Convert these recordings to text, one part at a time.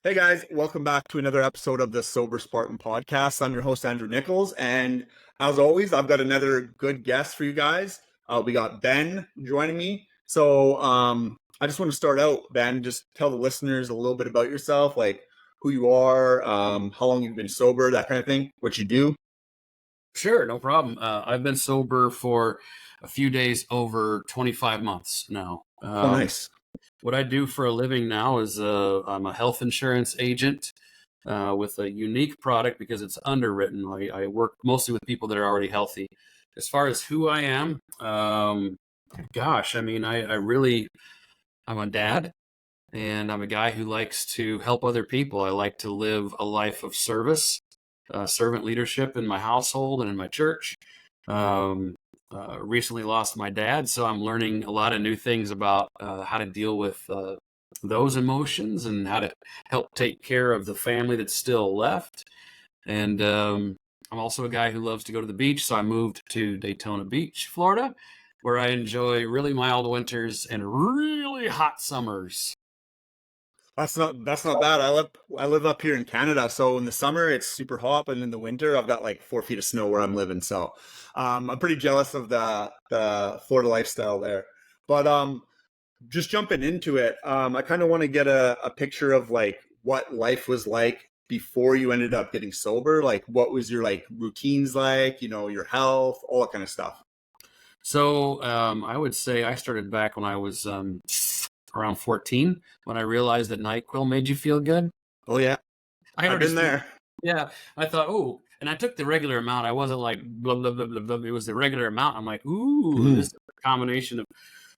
Hey guys, welcome back to another episode of the Sober Spartan podcast. I'm your host, Andrew Nichols, and as always, I've got another good guest for you guys. We got Ben joining me. I just want to start out, Ben, just tell the listeners a little bit about yourself, like who you are, how long you've been sober, that kind of thing, what you do. Sure, no problem. I've been sober for a few days over 25 months now. Oh, nice. What I do for a living now is I'm a health insurance agent with a unique product because it's underwritten. I work mostly with people that are already healthy. As far as who I am, I'm a dad, and I'm a guy who likes to help other people. I like to live a life of service, servant leadership in my household and in my church. Um, Recently lost my dad, so I'm learning a lot of new things about how to deal with those emotions and how to help take care of the family that's still left. And I'm also a guy who loves to go to the beach, so I moved to Daytona Beach, Florida, where I enjoy really mild winters and really hot summers. That's not bad. I live up here in Canada, so in the summer it's super hot, but in the winter I've got like 4 feet of snow where I'm living. I'm pretty jealous of the Florida lifestyle there. But just jumping into it, I kind of want to get a picture of like what life was like before you ended up getting sober. Like what was your like routines like, your health, all that kind of stuff. So I would say I started back when I was around 14 when I realized that NyQuil made you feel good. Oh yeah, I I've been there. yeah, I thought, oh, and I took the regular amount. I wasn't like, blah, blah, blah, blah, blah. It was the regular amount. I'm like, ooh, Mhm. this is a combination of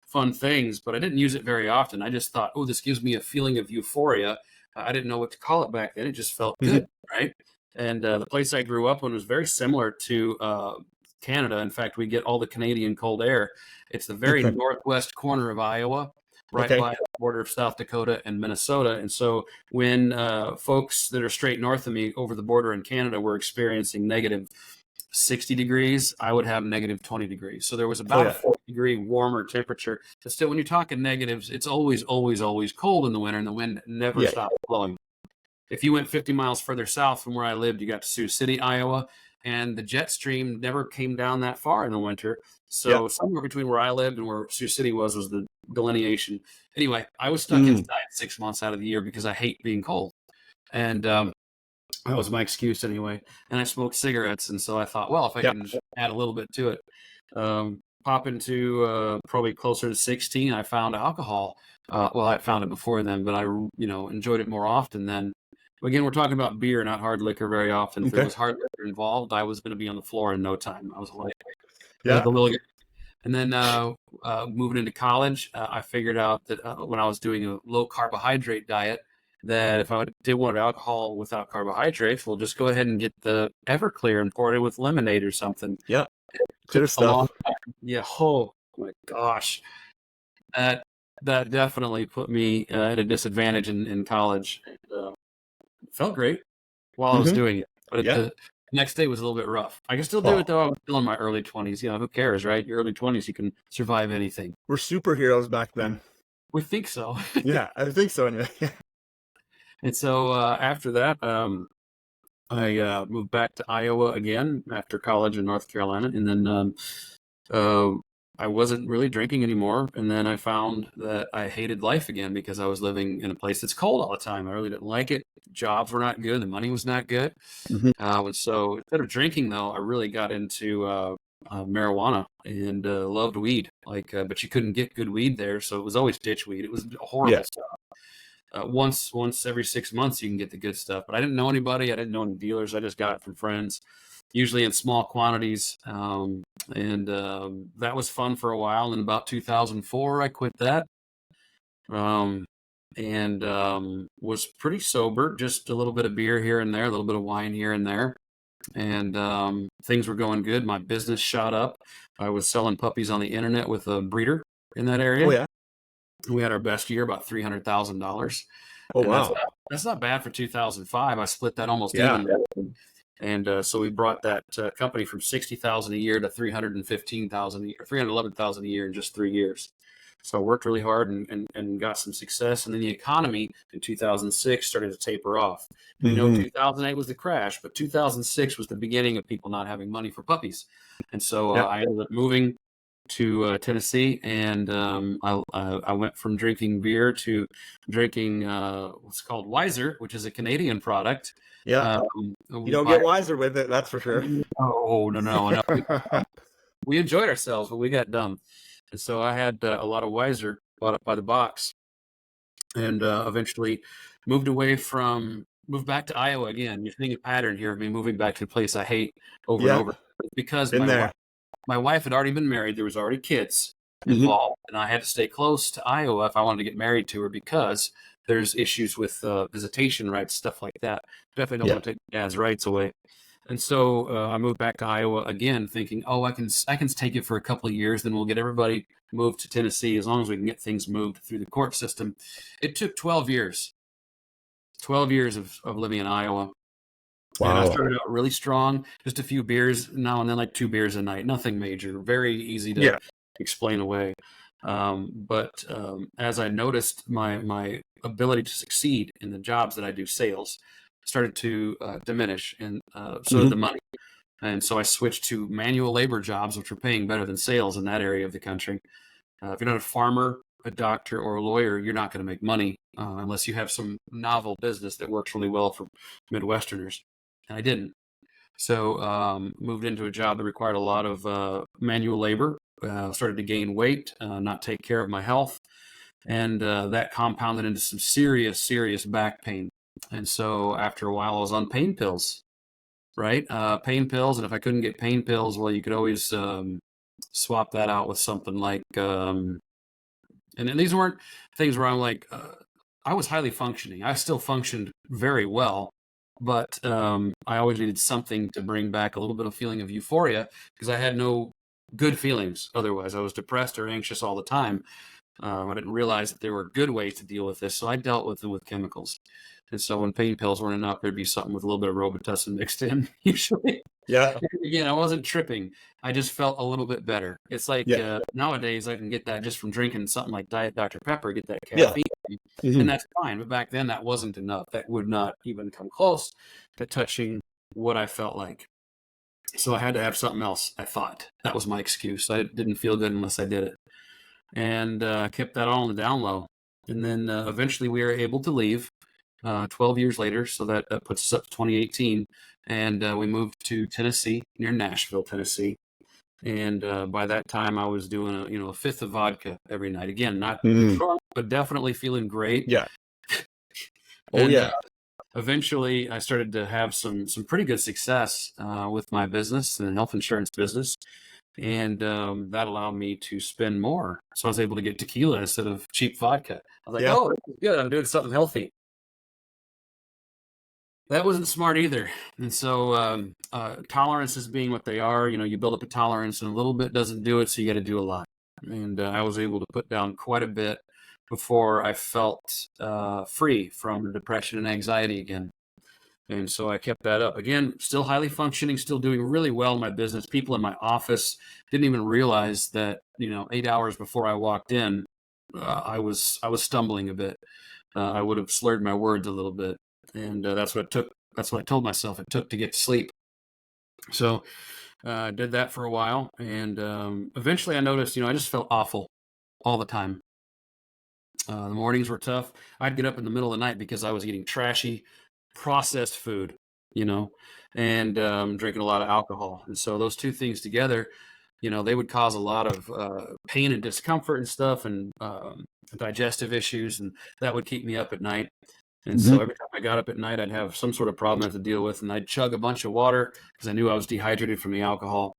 fun things, but I didn't use it very often. I just thought, oh, this gives me a feeling of euphoria. I didn't know what to call it back then. It just felt good, right? And the place I grew up in was very similar to Canada. In fact, we get all the Canadian cold air. It's the very northwest corner of Iowa, right Okay. by the border of South Dakota and Minnesota. And so when folks that are straight north of me over the border in Canada were experiencing negative 60 degrees, I would have negative 20 degrees. So there was Oh about a yeah. 40-degree warmer temperature. But still, when you're talking negatives, it's always, always, always cold in the winter, and the wind never Yeah. stops blowing. If you went 50 miles further south from where I lived, you got to Sioux City, Iowa, and the jet stream never came down that far in the winter. Yeah. So somewhere between where I lived and where Sioux City was the delineation. Anyway, I was stuck Mm. inside 6 months out of the year because I hate being cold. And that was my excuse anyway. And I smoked cigarettes. And so I thought, well, if I Yeah. can add a little bit to it, pop into probably closer to 16, I found alcohol. Well, I found it before then, but I, enjoyed it more often then. Again, we're talking about beer, not hard liquor very often. If there Okay. was hard liquor involved, I was going to be on the floor in no time. I was like Yeah. the little guy. And then moving into college, I figured out that when I was doing a low carbohydrate diet, that if I did want alcohol without carbohydrates, we'll just go ahead and get the Everclear and pour it with lemonade or something. Yeah. It Good took a long stuff. time. Yeah. Oh my gosh. That that definitely put me at a disadvantage in college. Felt great while I was Hmm. doing it, but Yeah. the next day was a little bit rough. I can still do it Oh, though. I'm still in my early 20s. Who cares, right? Your early 20s, you can survive anything. we're superheroes back then. We think so. Yeah, I think so anyway. And so after that, I moved back to Iowa again after college in North Carolina, and then uh, I wasn't really drinking anymore. And then I found that I hated life again because I was living in a place that's cold all the time. I really didn't like it. Jobs were not good. The money was not good. Hmm. And so instead of drinking, though, I really got into marijuana and loved weed. But you couldn't get good weed there, so it was always ditch weed. It was Yeah. horrible stuff. Once every 6 months, you can get the good stuff. But I didn't know anybody. I didn't know any dealers. I just got it from friends, usually in small quantities. And that was fun for a while. In about 2004, I quit that. Um, and was pretty sober, just a little bit of beer here and there, a little bit of wine here and there. And things were going good. My business shot up. I was selling puppies on the internet with a breeder in that Oh area. yeah. We had our best year, about $300,000, Oh and wow. that's not bad for 2005. I split that almost Yeah. even, and so we brought that company from 60,000 a year to 315,000 a year, 311,000 a year in just 3 years. So I worked really hard and got some success. And then the economy in 2006 started to taper off. We know Hmm. 2008 was the crash, but 2006 was the beginning of people not having money for puppies. And so Yeah. I ended up moving to Tennessee, and I went from drinking beer to drinking what's called Wiser, which is a Canadian product. Yeah. You We don't buy. get wiser with it, that's for sure. Oh no! We enjoyed ourselves, but we got dumb. And so I had a lot of Wiser bought up by the box, and eventually moved back to Iowa again. You're seeing a pattern here of me moving back to a place I hate over and Yeah. over because Been there. my wife had already been married. There was already kids Hmm. involved, and I had to stay close to Iowa if I wanted to get married to her because there's issues with visitation rights, stuff like that. Definitely don't Yeah. want to take dad's rights away. And so I moved back to Iowa again, thinking, oh, I can take it for a couple of years, then we'll get everybody moved to Tennessee as long as we can get things moved through the court system. It took 12 years, 12 years of living in Iowa. And I Wow. started out really strong, just a few beers now and then, like 2 beers a night, nothing major, very easy to Yeah. explain away. But as I noticed my ability to succeed in the jobs that I do, sales, started to diminish, and so did the Hmm. money. And so I switched to manual labor jobs, which are paying better than sales in that area of the country. If you're not a farmer, a doctor, or a lawyer, you're not going to make money unless you have some novel business that works really well for Midwesterners. And I didn't. So moved into a job that required a lot of manual labor. Started to gain weight, not take care of my health, and that compounded into some serious back pain. And so after a while, I was on pain pills, right? Pain pills, and if I couldn't get pain pills, well, you could always swap that out with something like. And then these weren't things where I'm like, I was highly functioning. I still functioned very well, but I always needed something to bring back a little bit of feeling of euphoria because I had no good feelings otherwise. I was depressed or anxious all the time. I didn't realize that there were good ways to deal with this, so I dealt with them with chemicals. And so when pain pills weren't enough, there'd be something with a little bit of Robitussin mixed in, usually. Yeah. Again, I wasn't tripping. I just felt a little bit better. It's like Yeah. nowadays I can get that just from drinking something like Diet Dr. Pepper, get that Yeah. caffeine, Hmm. and that's fine. But back then that wasn't enough. That would not even come close to touching what I felt like. So I had to have something else, I thought. That was my excuse. I didn't feel good unless I did it. And kept that all on the down low. And then eventually we were able to leave 12 years later. So that puts us up to 2018. And we moved to Tennessee, near Nashville, Tennessee. And by that time, I was doing a fifth of vodka every night. Again, not Hmm. drunk, but definitely feeling great. Yeah. Oh And yeah. eventually, I started to have some pretty good success with my business and health insurance business, and that allowed me to spend more. So I was able to get tequila instead of cheap vodka. I was like, Yeah. oh, this is good. I'm doing something healthy. That wasn't smart either. And so tolerances being what they are, you build up a tolerance and a little bit doesn't do it. So you got to do a lot. And I was able to put down quite a bit before I felt free from depression and anxiety again. And so I kept that up. Again, still highly functioning, still doing really well in my business. People in my office didn't even realize that, 8 hours before I walked in, I was stumbling a bit. I would have slurred my words a little bit, and that's what it took. That's what I told myself it took to get to sleep. So I did that for a while, and eventually I noticed, I just felt awful all the time. The mornings were tough. I'd get up in the middle of the night because I was eating trashy, processed food, you know, and drinking a lot of alcohol. And so those two things together, they would cause a lot of pain and discomfort and stuff, and digestive issues, and that would keep me up at night. And so Hmm. every time I got up at night, I'd have some sort of problem I had to deal with, and I'd chug a bunch of water because I knew I was dehydrated from the alcohol.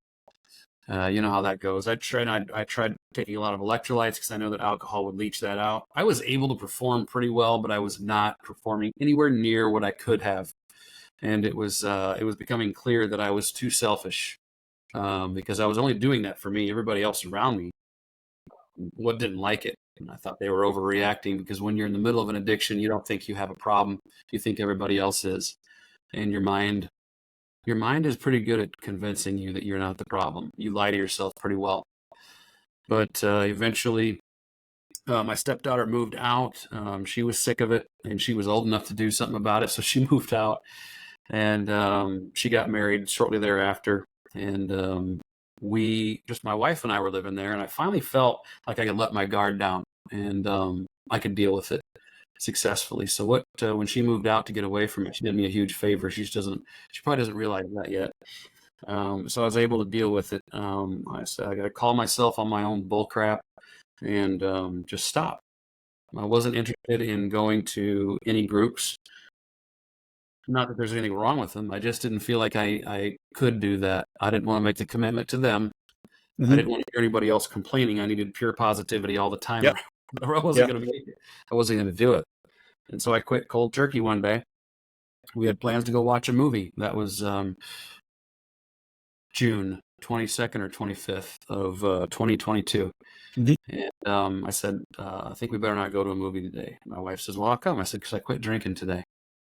You know how that goes. I tried taking a lot of electrolytes because I know that alcohol would leach that out. I was able to perform pretty well, but I was not performing anywhere near what I could have, and it was becoming clear that I was too selfish because I was only doing that for me. Everybody else around me didn't like it, and I thought they were overreacting because when you're in the middle of an addiction, you don't think you have a problem. You think everybody else is, and your mind is pretty good at convincing you that you're not the problem. You lie to yourself pretty well. But eventually, My stepdaughter moved out. She was sick of it, and she was old enough to do something about it, so she moved out, and she got married shortly thereafter. And my wife and I were living there, and I finally felt like I could let my guard down, and I could deal with it successfully. So when she moved out to get away from it, she did me a huge favor. She probably doesn't realize that yet. So I was able to deal with it. I said I got to call myself on my own bullcrap and just stop. I wasn't interested in going to any groups. Not that there's anything wrong with them. I just didn't feel like I could do that. I didn't want to make the commitment to them. I Hmm. didn't want to hear anybody else complaining. I needed pure positivity all the time, Yep. or I wasn't Yeah. going to make it. I wasn't going to do it. And so I quit cold turkey one day. We had plans to go watch a movie. That was June 22nd or 25th of 2022. Hmm. And I said, I think we better not go to a movie today. My wife says, well, how come? I said, because I quit drinking today,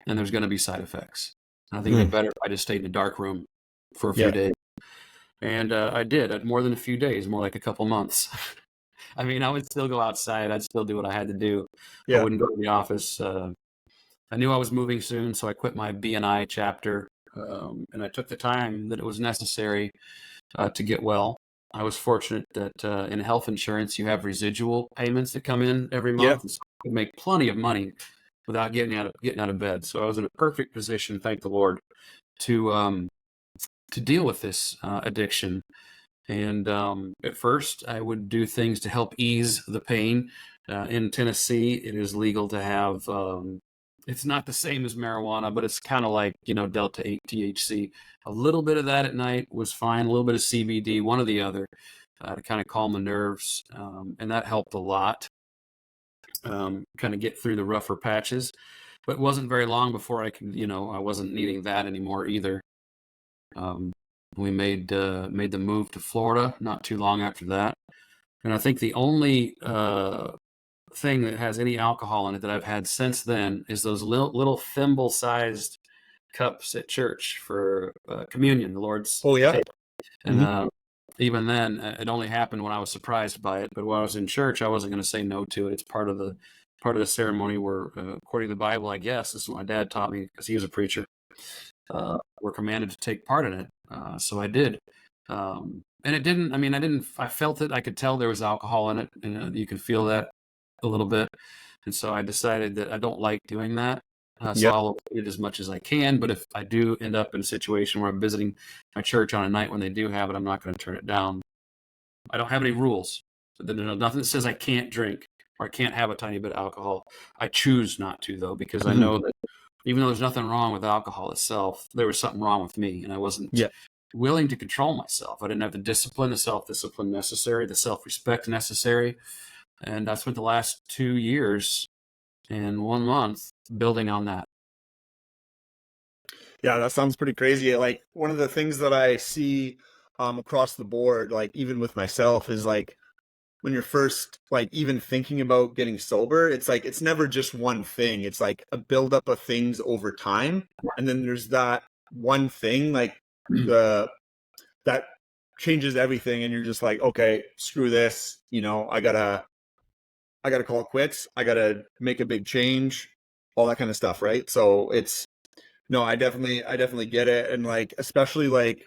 and there's going to be side effects. And I think it'd be better if I just stayed in a dark room for a few Yeah. days. And I did, more than a few days, more like a couple months. I mean, I would still go outside. I'd still do what I had to do. I Yeah. wouldn't go to the office. I knew I was moving soon, so I quit my BNI chapter, and I took the time that it was necessary to get well. I was fortunate that in health insurance, you have residual payments that come in every Yeah. month, and so I could make plenty of money without getting out of bed. So I was in a perfect position, thank the Lord, to deal with this addiction. And at first, I would do things to help ease the pain. In Tennessee, it is legal to have. It's not the same as marijuana, but it's kind of like Delta 8 THC. A little bit of that at night was fine. A little bit of CBD, one or the other, to kind of calm the nerves, and that helped a lot. Kind of get through the rougher patches, but it wasn't very long before I could. I wasn't needing that anymore either. Um, we made the move to Florida not too long after that, and I think the only thing that has any alcohol in it that I've had since then is those little thimble-sized cups at church for communion, the Lord's Oh yeah. table. And Hmm. even then, it only happened when I was surprised by it. But when I was in church, I wasn't going to say no to it. It's part of the ceremony where, according to the Bible, I guess this is what my dad taught me because he was a preacher. We're commanded to take part in it, so I did. And it didn't. I mean, I didn't. I felt it. I could tell there was alcohol in it, and you can feel that a little bit. And so I decided that I don't like doing that. So Yep. I'll avoid it as much as I can. But if I do end up in a situation where I'm visiting my church on a night when they do have it, I'm not going to turn it down. I don't have any rules. There's nothing that says I can't drink or I can't have a tiny bit of alcohol. I choose not to, though, because I Hmm. know that even though there's nothing wrong with alcohol itself, there was something wrong with me, and I wasn't Yeah. willing to control myself. I didn't have the discipline, the self-discipline necessary, the self-respect necessary. And I spent the last 2 years and 1 month building on that. Yeah, that sounds pretty crazy. Like one of the things that I see across the board, like even with myself, is like when you're first like even thinking about getting sober, it's like it's never just one thing. It's like a buildup of things over time. And then there's that one thing like the that changes everything and you're just like, okay, screw this, I gotta call it quits. I gotta make a big change, all that kind of stuff, right? So it's no, I definitely get it. And like especially like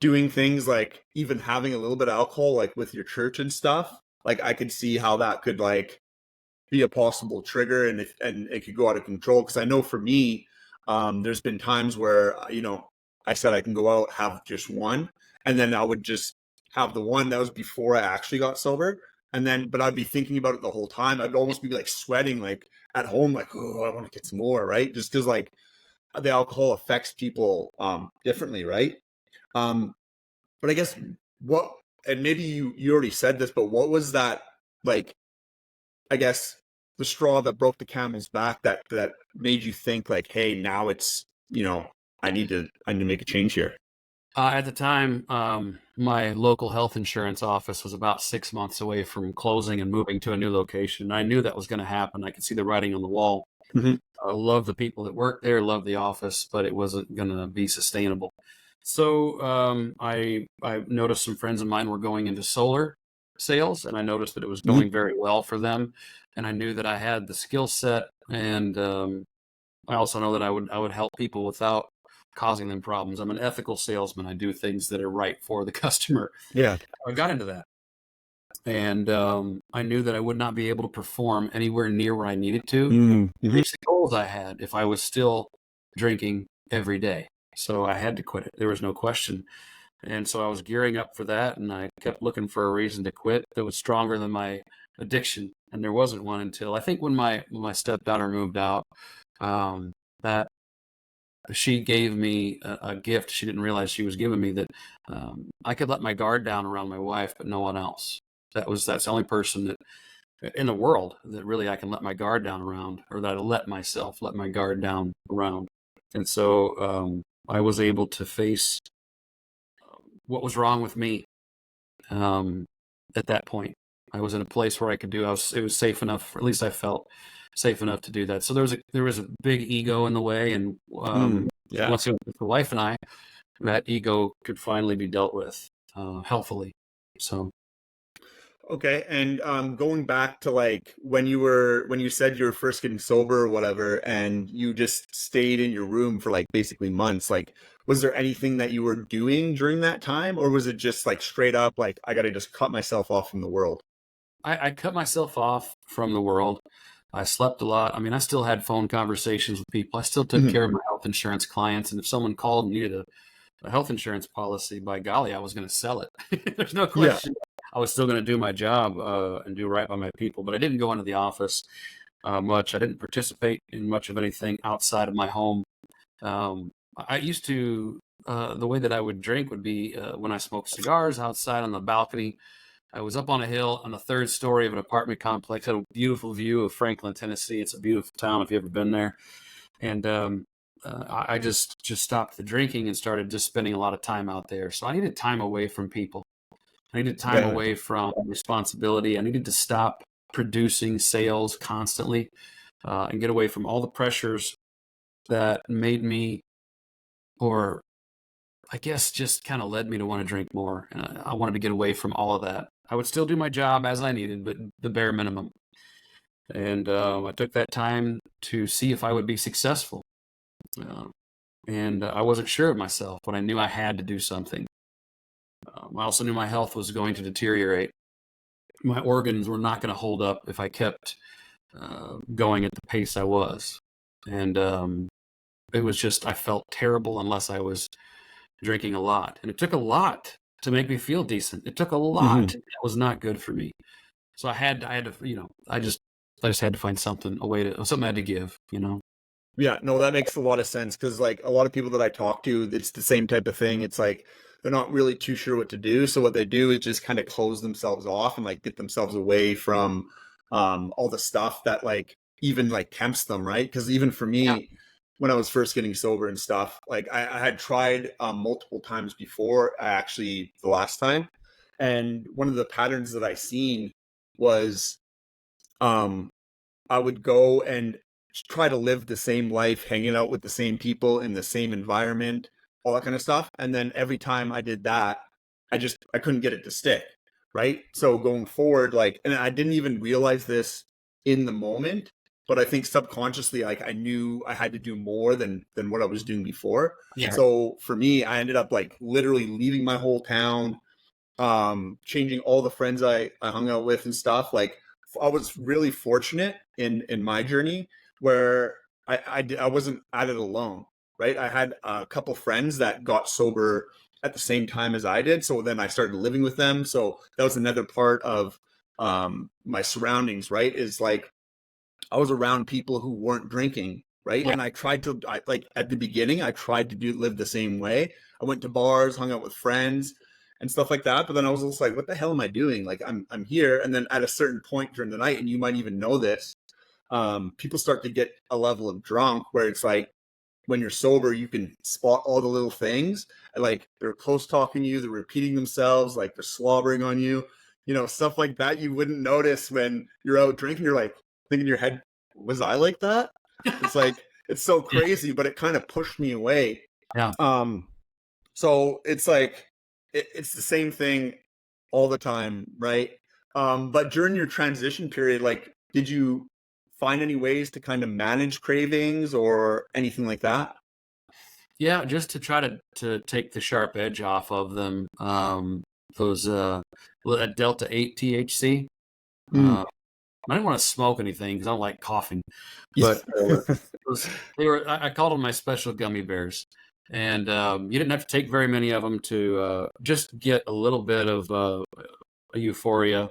doing things like even having a little bit of alcohol like with your church and stuff, like I could see how that could like be a possible trigger and it could go out of control. Because I know for me, there's been times where I said I can go out have just one, and then I would just have the one that was before I actually got sober, and then but I'd be thinking about it the whole time. I'd almost be like sweating like at home, like oh I want to get some more, right? Just because like the alcohol affects people differently, right? Um, but I guess what and maybe you already said this, but what was that like I guess the straw that broke the camel's back that made you think like, hey, now it's I need to make a change here. At the time, my local health insurance office was about 6 months away from closing and moving to a new location. I knew that was going to happen. I could see the writing on the wall. Hmm. I love the people that work there, love the office, but it wasn't going to be sustainable. So I noticed some friends of mine were going into solar, sales, and I noticed that it was Mhm. going very well for them. And I knew that I had the skill set, and I also know that I would help people without causing them problems. I'm an ethical salesman. I do things that are right for the customer. Yeah. I got into that, and I knew that I would not be able to perform anywhere near where I needed to Mm-hmm. reach the goals I had if I was still drinking every day. So I had to quit it. There was no question. And so I was gearing up for that, and I kept looking for a reason to quit that was stronger than my addiction. And there wasn't one until I think when my stepdaughter moved out, that she gave me a gift she didn't realize she was giving me, that I could let my guard down around my wife, but no one else. That's the only person that in the world that really I can let my guard down around, or that I let myself let my guard down around. And so I was able to face what was wrong with me um, at that point. I was in a place where I could do. It was safe enough, or at least I felt safe enough to do that. So there was a big ego in the way, and Mm. Yeah. once it was the wife and I, that ego could finally be dealt with healthily. So Okay, and going back to like when you said you were first getting sober or whatever, and you just stayed in your room for like basically months, like was there anything that you were doing during that time, or was it just like straight up like I gotta just cut myself off from the world? I cut myself off from the world. I slept a lot. I mean, I still had phone conversations with people. I still took Mhm. care of my health insurance clients, and if someone called and needed a health insurance policy, by golly, I was going to sell it. There's no Yeah, question. I was still going to do my job and do right by my people, but I didn't go into the office much. I didn't participate in much of anything outside of my home. I used to, the way that I would drink would be when I smoked cigars outside on the balcony. I was up on a hill on the third story of an apartment complex, had a beautiful view of Franklin, Tennessee. It's a beautiful town if you've ever been there. And I just stopped the drinking and started just spending a lot of time out there. So I needed time away from people. I needed time yeah, away from responsibility. I needed to stop producing sales constantly and get away from all the pressures that made me, or I guess just kind of led me to want to drink more. And I wanted to get away from all of that. I would still do my job as I needed, but the bare minimum. And I took that time to see if I would be successful. Uh, and I wasn't sure of myself, but I knew I had to do something. I also knew my health was going to deteriorate. My organs were not going to hold up if I kept going at the pace I was. And it was just, I felt terrible unless I was drinking a lot. And it took a lot to make me feel decent. It took a lot. hmm That was not good for me. So I had to, I just had to find something, a way to, something I had to give. yeah. No, that makes a lot of sense because like a lot of people that I talk to, it's the same type of thing. It's like they're not really too sure what to do, so what they do is just kind of close themselves off and like get themselves away from all the stuff that like even like tempts them, right? Because even for Yeah. me, when I was first getting sober and stuff, like I had tried multiple times before, actually the last time, and one of the patterns that I seen was um I would go and try to live the same life, hanging out with the same people in the same environment, all that kind of stuff. And then every time I did that, I couldn't get it to stick, right? So going forward, like, and I didn't even realize this in the moment, but I think subconsciously, like, I knew I had to do more than what I was doing before. Yeah. So for me, I ended up like literally leaving my whole town, changing all the friends I hung out with and stuff. Like I was really fortunate in my journey where I wasn't at it alone, right? I had a couple friends that got sober at the same time as I did, so then I started living with them. So that was another part of my surroundings, right? Is like I was around people who weren't drinking, right? Yeah. And like at the beginning, I tried to live the same way. I went to bars, hung out with friends and stuff like that. But then I was just like, what the hell am I doing? Like I'm here. And then at a certain point during the night, and you might even know this, people start to get a level of drunk where it's like when you're sober, you can spot all the little things. Like they're close talking to you, they're repeating themselves, like they're slobbering on you, stuff like that you wouldn't notice when you're out drinking. You're like thinking in your head, was I like that? It's like it's so crazy, but it kind of pushed me away. Yeah. Um, so it's like it's the same thing all the time, right? But during your transition period, like, did you find any ways to kind of manage cravings or anything like that? Yeah, just to try to take the sharp edge off of them. Those that Delta 8 THC. Mm. I didn't want to smoke anything because I don't like coughing, Yeah. but they were. I called them my special gummy bears, and you didn't have to take very many of them to just get a little bit of a euphoria,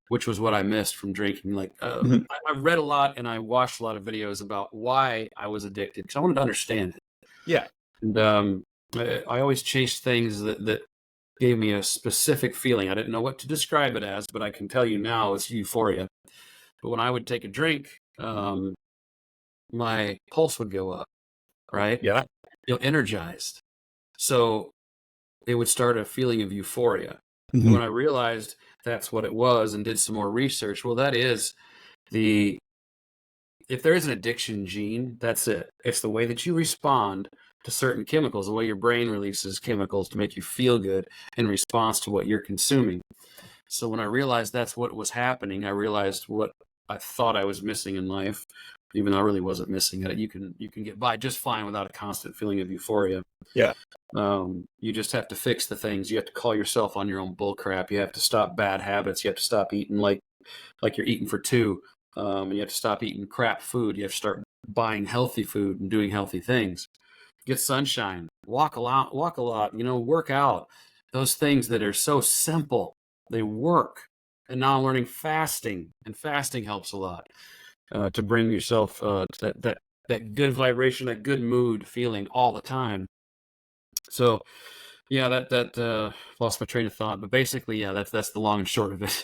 which was what I missed from drinking. Like Mhm. I read a lot and I watched a lot of videos about why I was addicted because I wanted to understand it. Yeah. And I always chased things that gave me a specific feeling. I didn't know what to describe it as, but I can tell you now it's euphoria. But when I would take a drink, my pulse would go up, right? Yeah. Energized. So it would start a feeling of euphoria. And Mhm. when I realized that's what it was and did some more research, well, that is the if there is an addiction gene, that's it. It's the way that you respond to certain chemicals, the way your brain releases chemicals to make you feel good in response to what you're consuming. So when I realized that's what was happening, I realized what I thought I was missing in life, even though I really wasn't missing it. You can get by just fine without a constant feeling of euphoria. Yeah. You just have to fix the things. You have to call yourself on your own bull crap. You have to stop bad habits. You have to stop eating like you're eating for two. And you have to stop eating crap food. You have to start buying healthy food and doing healthy things. Get sunshine. Walk a lot. Walk a lot. Work out. Those things that are so simple, they work. And now I'm learning fasting, and fasting helps a lot to bring yourself to that good vibration, that good mood feeling all the time. So yeah, that lost my train of thought, but basically, yeah, that's the long and short of it.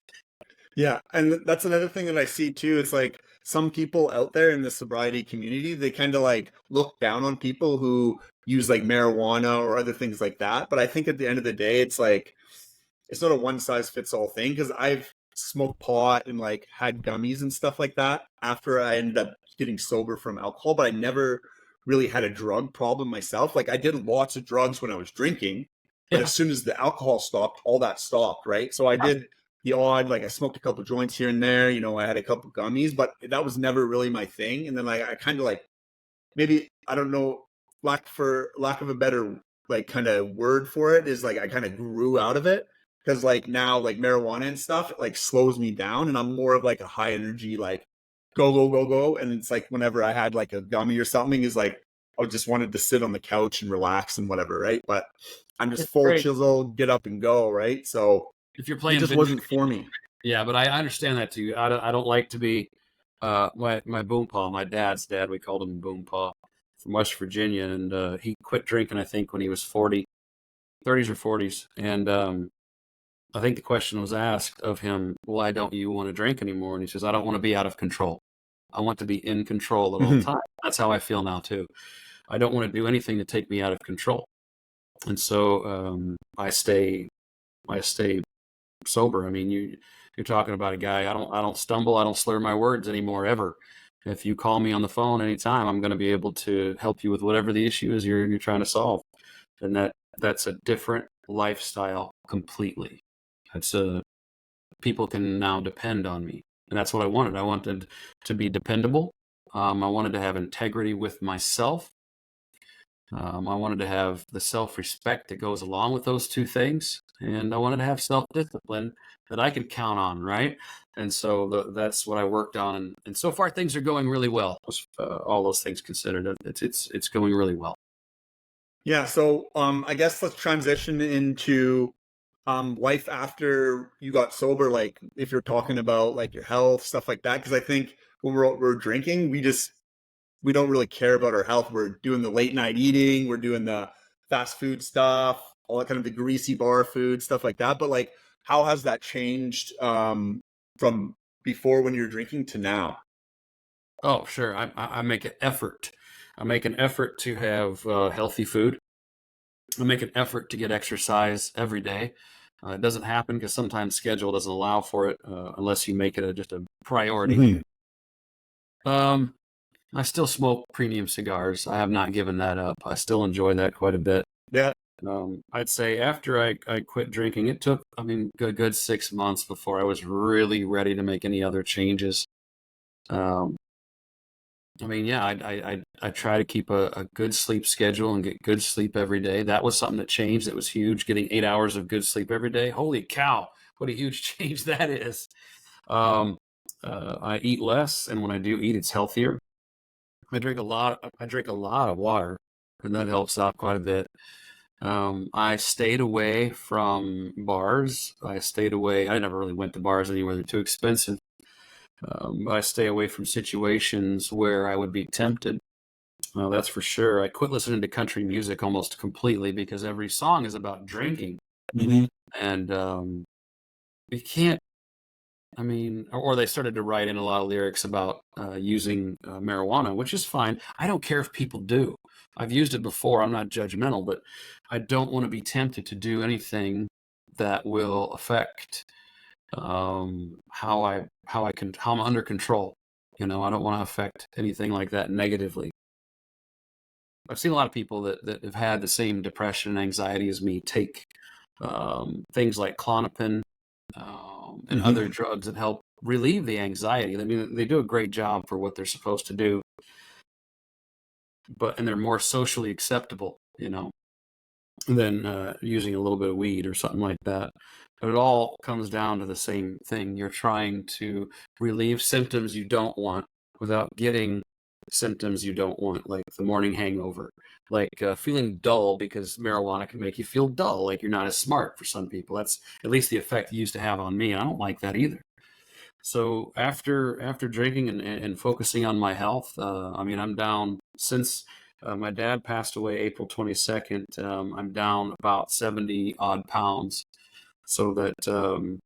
Yeah, and that's another thing that I see too. It's like some people out there in the sobriety community, they kind of like look down on people who use like marijuana or other things like that. But I think at the end of the day, it's like it's not a one size fits all thing because I've smoked pot and like had gummies and stuff like that after I ended up getting sober from alcohol, but I never really had a drug problem myself. Like I did lots of drugs when I was drinking, but Yeah, as soon as the alcohol stopped, all that stopped, right? So I did the odd, like I smoked a couple joints here and there, I had a couple gummies, but that was never really my thing. And then like I kind of like maybe I don't know, lack of a better like kind of word for it is like I kind of grew out of it because like now like marijuana and stuff like slows me down and I'm more of like a high energy like go go go go and it's like whenever I had like a gummy or something is like I just wanted to sit on the couch and relax and whatever, right? But I'm just it's full great chisel, get up and go, right? So if you're it playing just video. wasn't for me. Yeah, but I understand that too. I don't like to be my boom paw, my dad's dad. We called him boom paw from West Virginia, and he quit drinking. I think when he was 40, 30s or 40s, and I think the question was asked of him, "Why don't you want to drink anymore?" And he says, "I don't want to be out of control. I want to be in control at all Mhm. times." That's how I feel now too. I don't want to do anything to take me out of control, and so I stay sober. I mean, you're talking about a guy. I don't stumble. I don't slur my words anymore ever. If you call me on the phone anytime, I'm going to be able to help you with whatever the issue is you're trying to solve. And that's a different lifestyle completely. That's people can now depend on me, and that's what I wanted. I wanted to be dependable. I wanted to have integrity with myself. I wanted to have the self-respect that goes along with those two things, and I wanted to have self-discipline that I could count on, right? And so that's what I worked on, and so far things are going really well. All those things considered, it's going really well. Yeah, so I guess let's transition into life after you got sober, like if you're talking about like your health, stuff like that. Because I think when we're drinking, we don't really care about our health. We're doing the late night eating, we're doing the fast food stuff, all that kind of the greasy bar food, stuff like that. But like how has that changed from before when you're drinking to now? Oh, sure. I make an effort. I make an effort to have healthy food. I make an effort to get exercise every day. It doesn't happen because sometimes schedule doesn't allow for it unless you make it just a priority. Mhm. Um, I still smoke premium cigars. I have not given that up. I still enjoy that quite a bit. Yeah. I'd say after I quit drinking, it took, I mean, good 6 months before I was really ready to make any other changes. Um, I mean, yeah, I try to keep a good sleep schedule and get good sleep every day. That was something that changed. That was huge. Getting 8 hours of good sleep every day. Holy cow, what a huge change that is. Um, I eat less, and when I do eat, it's healthier. I drink a lot. I drink a lot of water, and that helps out quite a bit. I stayed away from bars. I stayed away. I never really went to bars anywhere; they're too expensive. I stay away from situations where I would be tempted. That's for sure. I quit listening to country music almost completely because every song is about drinking, Hmm. and you can't. I mean, or they started to write in a lot of lyrics about using marijuana, which is fine. I don't care if people do. I've used it before. I'm not judgmental, but I don't want to be tempted to do anything that will affect how I'm under control. I don't want to affect anything like that negatively. I've seen a lot of people that have had the same depression and anxiety as me take things like Klonopin and Hmm. other drugs that help relieve the anxiety. I mean, they do a great job for what they're supposed to do, and they're more socially acceptable, than using a little bit of weed or something like that. But it all comes down to the same thing. You're trying to relieve symptoms you don't want without getting symptoms you don't want, like the morning hangover, like feeling dull because marijuana can make you feel dull, like you're not as smart for some people. That's at least the effect it used to have on me, and I don't like that either. So after drinking and focusing on my health, I mean, I'm down since my dad passed away April 22nd. I'm down about 70 odd pounds so that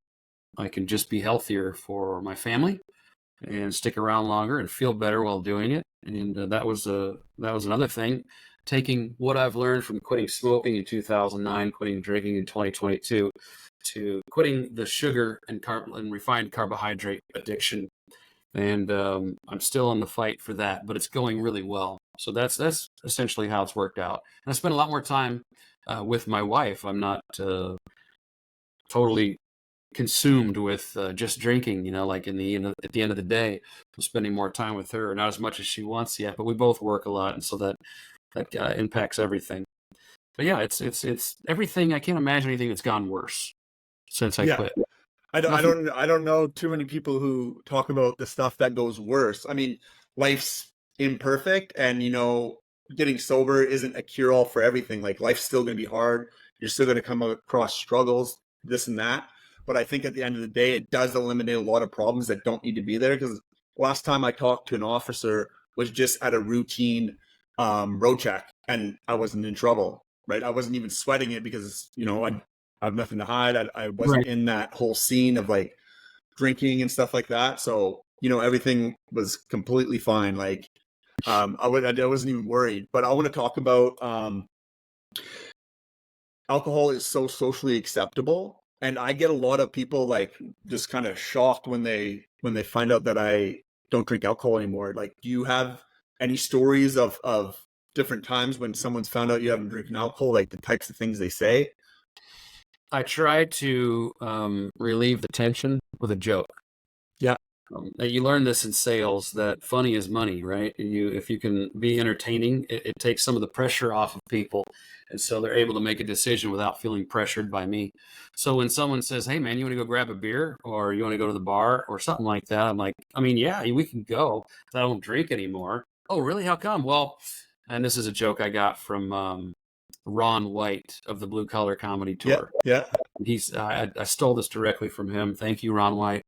I can just be healthier for my family and stick around longer and feel better while doing it. And that was another thing. Taking what I've learned from quitting smoking in 2009, quitting drinking in 2022, to quitting the sugar and refined carbohydrate addiction, and I'm still in the fight for that, but it's going really well. So that's essentially how it's worked out. And I spend a lot more time with my wife. I'm not totally consumed with just drinking, like at the end of the day. I'm spending more time with her, not as much as she wants yet, but we both work a lot, and so that impacts everything. But yeah, it's everything. I can't imagine anything that's gone worse since I Yeah. quit. I Nothing. don't I don't know too many people who talk about the stuff that goes worse. I mean, life's imperfect, and getting sober isn't a cure all for everything. Like, life's still going to be hard. You're still going to come across struggles, this and that. But I think at the end of the day, it does eliminate a lot of problems that don't need to be there. Because last time I talked to an officer was just at a routine road check, and I wasn't in trouble. Right, I wasn't even sweating it because I have nothing to hide. I wasn't Right. in that whole scene of like drinking and stuff like that. So, everything was completely fine. Like, I wasn't even worried. But I want to talk about alcohol is so socially acceptable. And I get a lot of people like just kind of shocked when they find out that I don't drink alcohol anymore. Like, do you have any stories of different times when someone's found out you haven't drinking alcohol, like the types of things they say? I try to relieve the tension with a joke. Yeah. You learn this in sales that funny is money, right? If you can be entertaining, it takes some of the pressure off of people, and so they're able to make a decision without feeling pressured by me. So when someone says, "Hey, man, you want to go grab a beer, or you want to go to the bar, or something like that," I'm like, "I mean, yeah, we can go. But I don't drink anymore." Oh, really? How come? Well, and this is a joke I got from Ron White of the Blue Collar Comedy Yeah. Tour. Yeah. I stole this directly from him. Thank you, Ron White.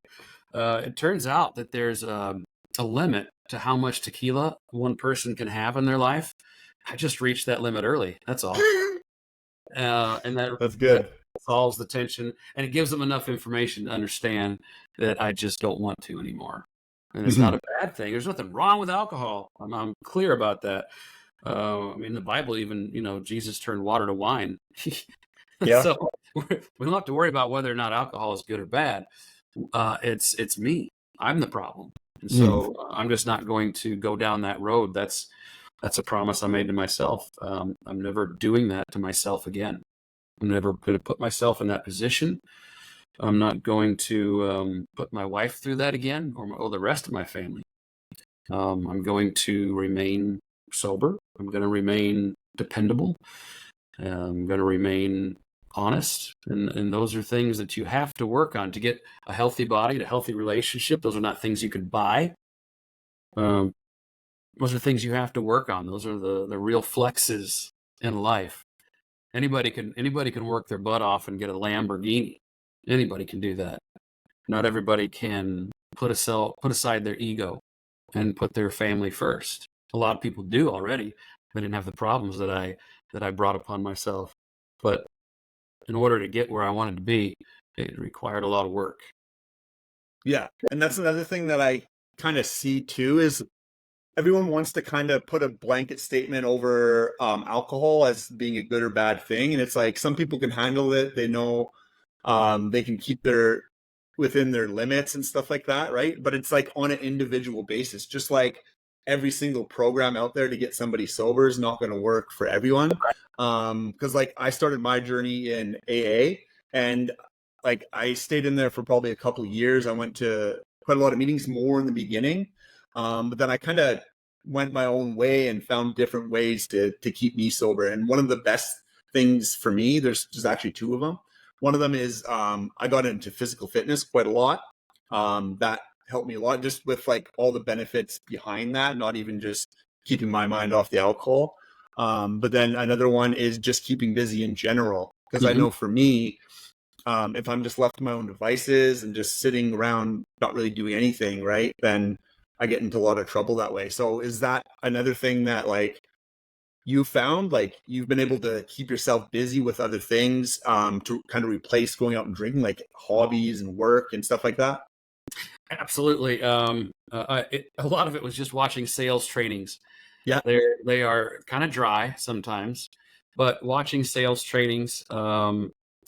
It turns out that there's a limit to how much tequila one person can have in their life. I just reached that limit early. That's all, and That's that good. solves the tension, and it gives them enough information to understand that I just don't want to anymore. And it's not Mhm. a bad thing. There's nothing wrong with alcohol. I'm clear about that. I mean, the Bible even, Jesus turned water to wine. Yeah. So we don't have to worry about whether or not alcohol is good or bad. It's me. I'm the problem, and Mm. so I'm just not going to go down that road. That's a promise I made to myself. I'm never doing that to myself again. I'm never going to put myself in that position. I'm not going to put my wife through that again, or the rest of my family. I'm going to remain sober. I'm going to remain dependable. I'm going to remain honest. And those are things that you have to work on to get a healthy body, a healthy relationship. Those are not things you could buy. Um, those are things you have to work on. Those are the real flexes in life. Anybody can work their butt off and get a Lamborghini. Anybody can do that. Not everybody can put aside their ego and put their family first. A lot of people do already. They didn't have the problems that I brought upon myself. But in order to get where I wanted to be, it required a lot of work. Yeah. And that's another thing that I kind of see too is everyone wants to kind of put a blanket statement over alcohol as being a good or bad thing. And it's like some people can handle it. They know they can keep their within their limits and stuff like that, right? But it's like on an individual basis, just like every single program out there to get somebody sober is not going to work for everyone. Because like I started my journey in AA, and like I stayed in there for probably a couple of years. I went to quite a lot of meetings more in the beginning, but then I kind of went my own way and found different ways to keep me sober. And one of the best things for me, there's actually two of them. One of them is I got into physical fitness quite a lot. That helped me a lot, just with like all the benefits behind that, not even just keeping my mind off the alcohol. But then another one is just keeping busy in general. Because I Mm-hmm. know for me, if I'm just left to my own devices and just sitting around not really doing anything, right, then I get into a lot of trouble that way. So is that another thing that like you found, like you've been able to keep yourself busy with other things to kind of replace going out and drinking, like hobbies and work and stuff like that? Absolutely. A lot of it was just watching sales trainings. Yeah. They are kind of dry sometimes, but watching sales trainings,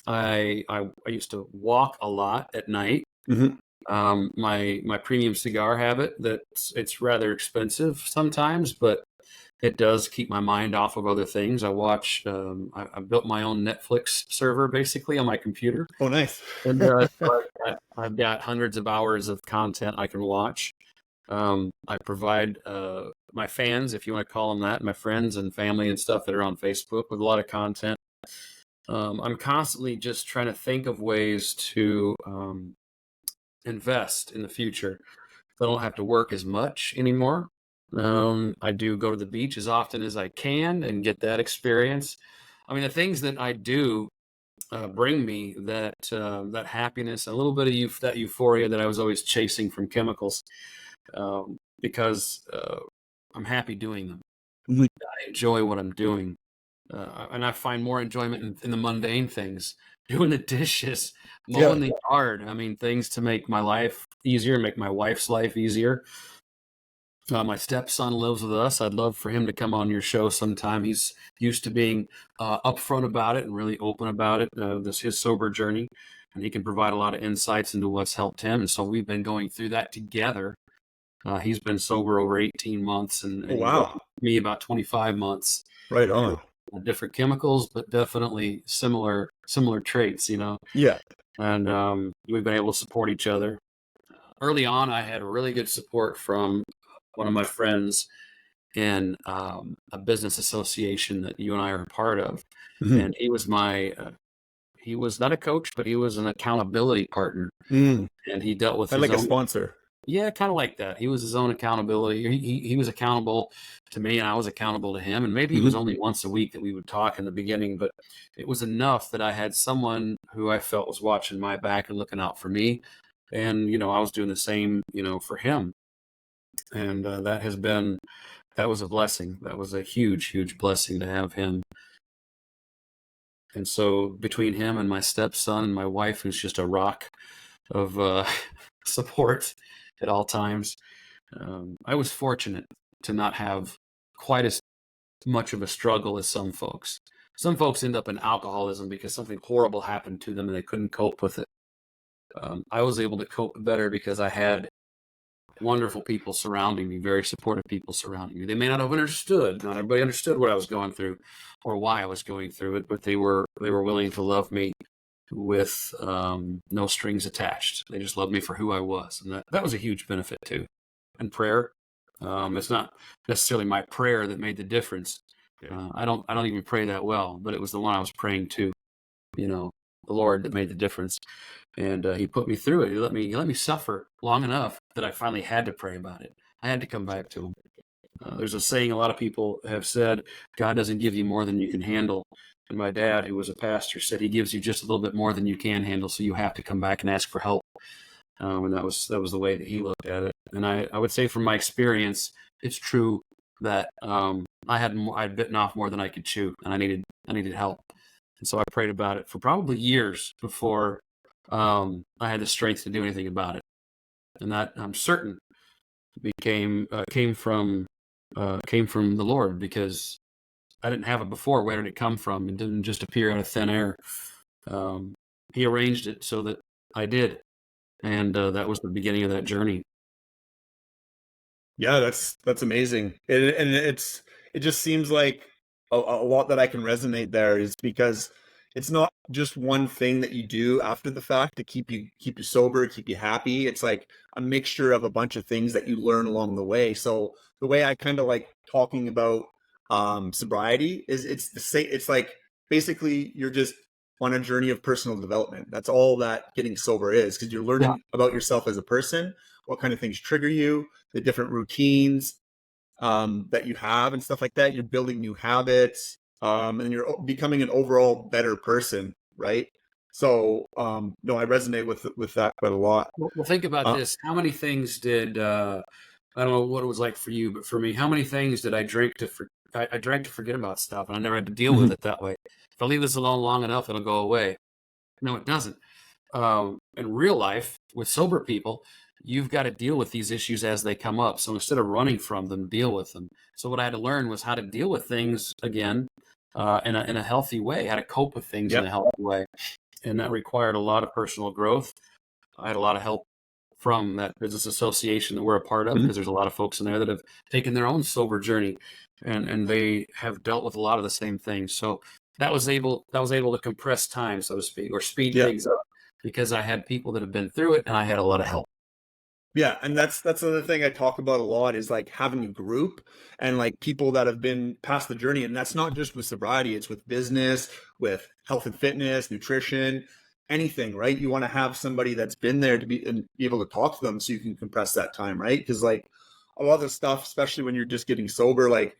I used to walk a lot at night. Hmm. My premium cigar habit, it's rather expensive sometimes, but it does keep my mind off of other things. I built my own Netflix server basically on my computer, Oh, nice. and I've got hundreds of hours of content I can watch. I provide my fans, if you want to call them that, my friends and family and stuff that are on Facebook with a lot of content. I'm constantly just trying to think of ways to invest in the future. I don't have to work as much anymore. I do go to the beach as often as I can and get that experience. I mean, the things that I do bring me that happiness, a little bit of that euphoria that I was always chasing from chemicals, because I'm happy doing them. Mhm. I enjoy what I'm doing, and I find more enjoyment in the mundane things, doing the dishes, Yeah. mowing the yard. I mean, things to make my life easier, make my wife's life easier. My stepson lives with us. I'd love for him to come on your show sometime. He's used to being upfront about it and really open about it. His sober journey, and he can provide a lot of insights into what's helped him. And so we've been going through that together. He's been sober over 18 months, Oh, and wow. me about 25 months. Right on. Different chemicals, but definitely similar traits, you know. Yeah. And we've been able to support each other. Early on, I had really good support from one of my friends in a business association that you and I are a part of, Hmm. and he was not a coach, but he was an accountability partner, Mm. and he dealt with I his like a own. sponsor. Yeah, kind of like that. He was his own accountability. He was accountable to me, and I was accountable to him. And maybe it was Hmm. only once a week that we would talk in the beginning, but it was enough that I had someone who I felt was watching my back and looking out for me. And, I was doing the same, for him. And that was a blessing. That was a huge, huge blessing to have him. And so between him and my stepson and my wife, who's just a rock of support at all times, I was fortunate to not have quite as much of a struggle as some folks. Some folks end up in alcoholism because something horrible happened to them and they couldn't cope with it. I was able to cope better because I had wonderful people surrounding me, very supportive people surrounding me. They may not have understood. Not everybody understood what I was going through or why I was going through it, but they were willing to love me with no strings attached. They just loved me for who I was, and that was a huge benefit too. And prayer, it's not necessarily my prayer that made the difference. I don't even pray that well, but it was the one I was praying to, the Lord, that made the difference. And he put me through it. He let me suffer long enough that I finally had to pray about it. I had to come back to him. There's a saying a lot of people have said, God doesn't give you more than you can handle. And my dad, who was a pastor, said he gives you just a little bit more than you can handle, so you have to come back and ask for help. And that was the way that he looked at it. And I would say from my experience, it's true that I'd bitten off more than I could chew, and I needed help. And so I prayed about it for probably years before I had the strength to do anything about it. And that, I'm certain, came from the Lord, because I didn't have it before. Where did it come from? It didn't just appear out of thin air. He arranged it so that I did, and that was the beginning of that journey. Yeah, that's amazing. And it just seems like a lot that I can resonate there is because it's not just one thing that you do after the fact to keep you sober, keep you happy. It's like a mixture of a bunch of things that you learn along the way. So the way I kind of like talking about sobriety is it's the same. It's like basically you're just on a journey of personal development. That's all that getting sober is, because you're Yeah. learning about yourself as a person, what kind of things trigger you, the different routines that you have and stuff like that. You're building new habits, and you're becoming an overall better person, right? So, no, I resonate with that quite a lot. Well, think about Uh, this. How many things did I don't know what it was like for you, but for me, how many things did I drink I drank to forget about stuff, and I never had to deal with mhm. it that way. If I leave this alone long enough, it'll go away. No, it doesn't. In real life, with sober people, you've got to deal with these issues as they come up. So instead of running from them, deal with them. So what I had to learn was how to deal with things again, in a healthy way, how to cope with things in Yep. a healthy way, and that required a lot of personal growth. I had a lot of help from that business association that we're a part of, Mhm. because there's a lot of folks in there that have taken their own sober journey, and they have dealt with a lot of the same things. So that was able to compress time, so to speak, or speed Yeah. things up, because I had people that have been through it, and I had a lot of help. Yeah, and that's another thing I talk about a lot is like having a group and like people that have been past the journey. And that's not just with sobriety, it's with business, with health and fitness, nutrition, anything, right? You want to have somebody that's been there to be able to talk to them so you can compress that time, right? Because like a lot of the stuff, especially when you're just getting sober, like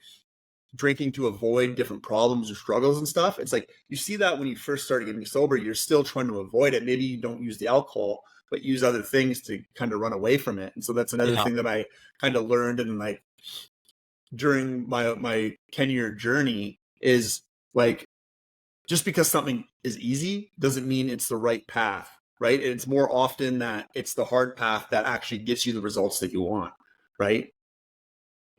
drinking to avoid different problems or struggles and stuff. It's like you see that when you first start getting sober, you're still trying to avoid it. Maybe you don't use the alcohol, but use other things to kind of run away from it. And so that's another Yeah, thing that I kind of learned and like during my 10-year journey is like just because something is easy doesn't mean it's the right path, right? And it's more often that it's the hard path that actually gets you the results that you want, right?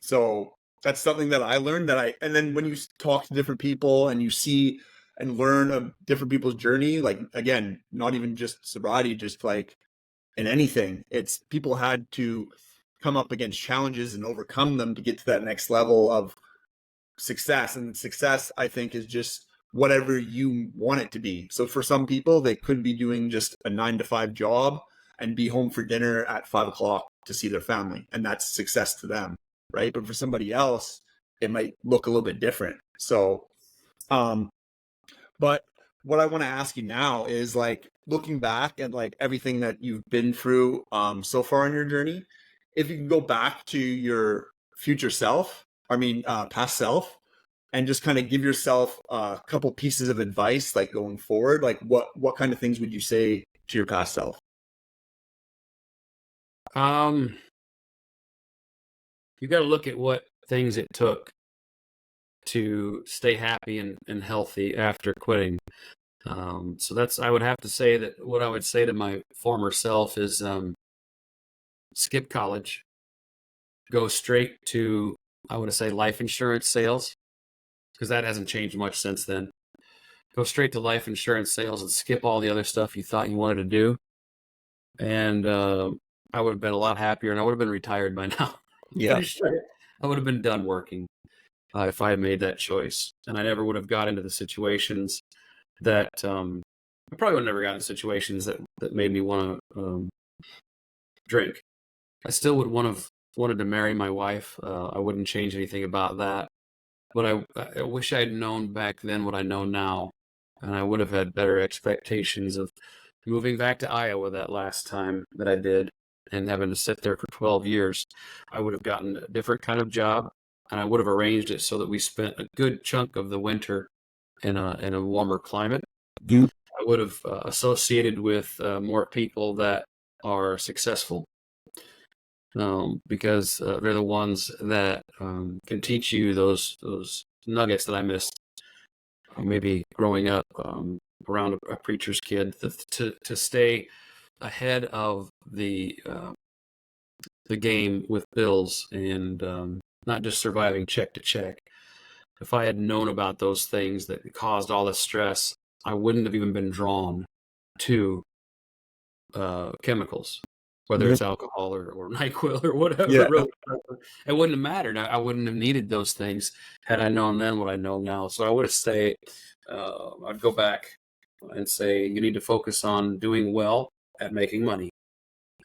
So that's something that I learned and then when you talk to different people and you see and learn of different people's journey, like again, not even just sobriety, just like in anything, it's people had to come up against challenges and overcome them to get to that next level of success. And success, I think, is just whatever you want it to be. So for some people, they could be doing just a 9 to 5 job and be home for dinner at 5 o'clock to see their family. And that's success to them. Right. But for somebody else, it might look a little bit different. So, um, but what I want to ask you now is like looking back at like everything that you've been through so far in your journey, if you can go back to your future self, past self, and just kind of give yourself a couple pieces of advice, like going forward, like what kind of things would you say to your past self? um, you got to look at what things it took to stay happy and healthy after quitting. So I would have to say that what I would say to my former self is, skip college, go straight to, I would say, life insurance sales, because that hasn't changed much since then. Go straight to life insurance sales and skip all the other stuff you thought you wanted to do, and I would have been a lot happier, and I would have been retired by now. Yeah. Pretty sure I would have been done working if I had made that choice, and I never would have got into the situations that I probably would have never gotten into situations that made me want to drink. I still would want have wanted to marry my wife. I wouldn't change anything about that. But I wish I'd known back then what I know now, and I would have had better expectations of moving back to Iowa that last time that I did, and having to sit there for 12 years. I would have gotten a different kind of job, and I would have arranged it so that we spent a good chunk of the winter in a warmer climate. Mhm. I would have associated with more people that are successful, because they're the ones that can teach you those nuggets that I missed maybe growing up around a preacher's kid, to stay ahead of the game with bills, and not just surviving check to check. If I had known about those things that caused all this stress, I wouldn't have even been drawn to chemicals, whether Mhm. it's alcohol or NyQuil or whatever. Yeah. Really, it wouldn't have mattered. I wouldn't have needed those things had I known then what I know now. So I would have stayed. I'd go back and say you need to focus on doing well at making money,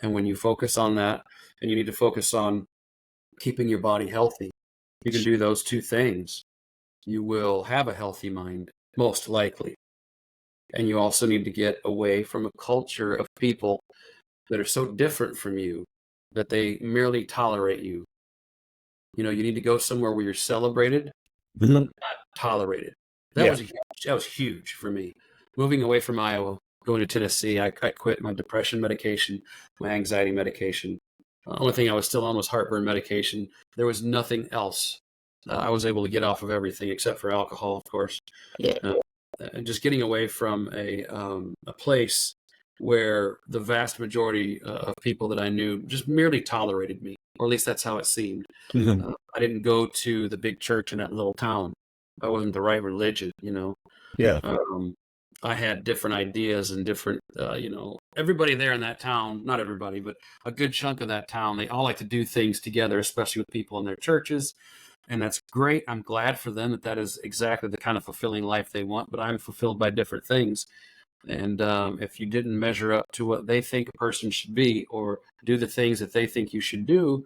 and when you focus on that, and you need to focus on keeping your body healthy, you can do those two things. You will have a healthy mind, most likely. And you also need to get away from a culture of people that are so different from you that they merely tolerate you. You need to go somewhere where you're celebrated, Mhm. not tolerated. Yeah. That was huge for me. Moving away from Iowa, going to Tennessee, I quit my depression medication, my anxiety medication. The only thing I was still on was heartburn medication. There was nothing else. I was able to get off of everything except for alcohol, of course. Yeah. Uh, and just getting away from a place where the vast majority of people that I knew just merely tolerated me, or at least that's how it seemed. Mhm. I didn't go to the big church in that little town. I wasn't the right religion. Yeah. Um, I had different ideas and different, everybody there in that town, not everybody, but a good chunk of that town, they all like to do things together, especially with people in their churches. And that's great. I'm glad for them that is exactly the kind of fulfilling life they want, but I'm fulfilled by different things. And if you didn't measure up to what they think a person should be, or do the things that they think you should do,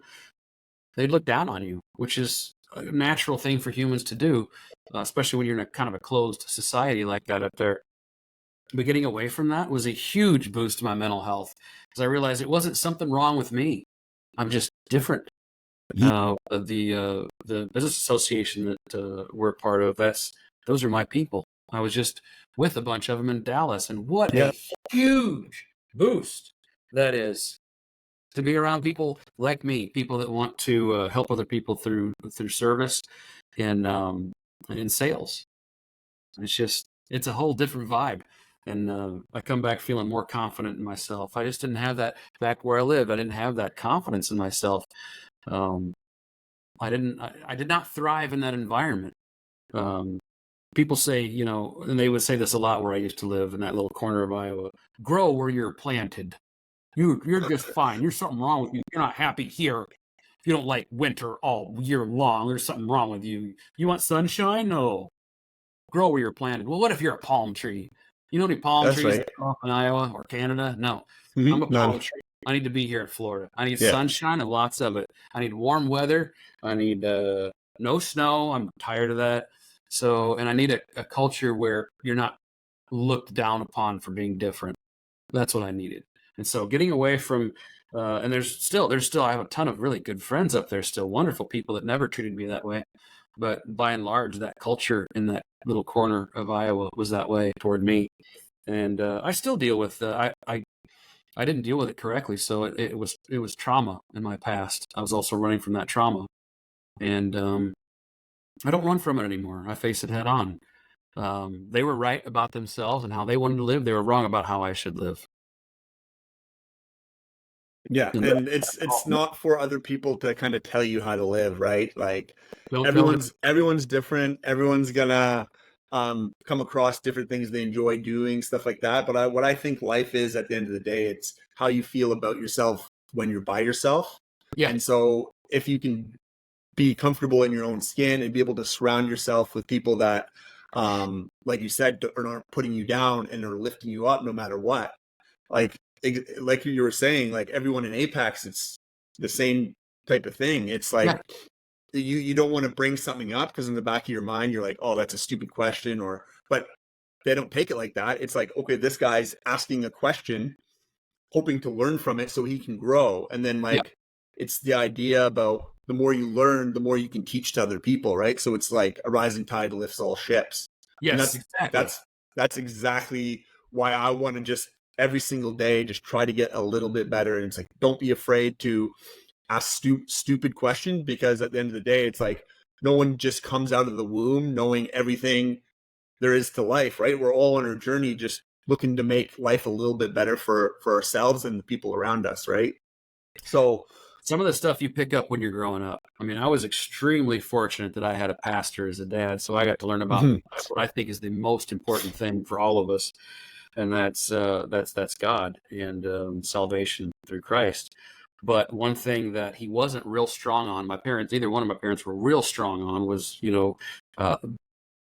they'd look down on you, which is a natural thing for humans to do, especially when you're in a kind of a closed society like that up there. But getting away from that was a huge boost to my mental health, because I realized it wasn't something wrong with me. I'm just different. Mhm. The business association that we're part of, those are my people. I was just with a bunch of them in Dallas, and what Yeah. a huge boost that is to be around people like me, people that want to help other people through service and in sales. It's a whole different vibe. And I come back feeling more confident in myself. I just didn't have that back where I lived. I didn't have that confidence in myself. Um, I did not thrive in that environment. Um, People say, and they would say this a lot where I used to live in that little corner of Iowa: grow where you're planted. You're just fine. There's something wrong with you. You're not happy here. If you don't like winter all year long, there's something wrong with you. You want sunshine? No. Grow where you're planted. Well, what if you're a palm tree? You know any palm That's trees right. that grow up in Iowa or Canada? No. I'm Mhm. a None. palm tree. I need to be here in Florida. I need Yeah. sunshine and lots of it. I need warm weather. I need no snow. I'm tired of that. So, and I need a culture where you're not looked down upon for being different. That's what I needed. And so getting away from, and there's still, I have a ton of really good friends up there, still wonderful people that never treated me that way. But by and large, that culture in that little corner of Iowa was that way toward me. And I still deal with, I didn't deal with it correctly. So it was trauma in my past. I was also running from that trauma. And I don't run from it anymore. I face it head on. They were right about themselves and how they wanted to live. They were wrong about how I should live. Yeah, And and it's not for other people to kind of tell you how to live, right? Like don't tell them. everyone's different. Everyone's gonna come across different things they enjoy doing, stuff like that. But what I think life is at the end of the day, it's how you feel about yourself when you're by yourself. Yeah. And so if you can be comfortable in your own skin and be able to surround yourself with people that, like you said, aren't putting you down and are lifting you up no matter what. Like you were saying, like everyone in Apex, it's the same type of thing. It's Yeah. like you don't want to bring something up because in the back of your mind you're like, oh, that's a stupid question, or but they don't take it like that. It's like, okay, this guy's asking a question hoping to learn from it so he can grow. And then Yeah. like it's the idea about the more you learn, the more you can teach to other people, right? So it's like a rising tide lifts all ships. And Yes, exactly. that's exactly why I want to just every single day just try to get a little bit better. And it's like, don't be afraid to ask stupid questions, because at the end of the day, it's like no one just comes out of the womb knowing everything there is to life, right? We're all on our journey just looking to make life a little bit better for ourselves and the people around us, right? So Some of the stuff you pick up when you're growing up. I mean, I was extremely fortunate that I had a pastor as a dad, so I got to learn about mhm. what I think is the most important thing for all of us, and that's God and salvation through Christ. But one thing that he wasn't real strong on, my parents, either one of my parents were real strong on, was uh,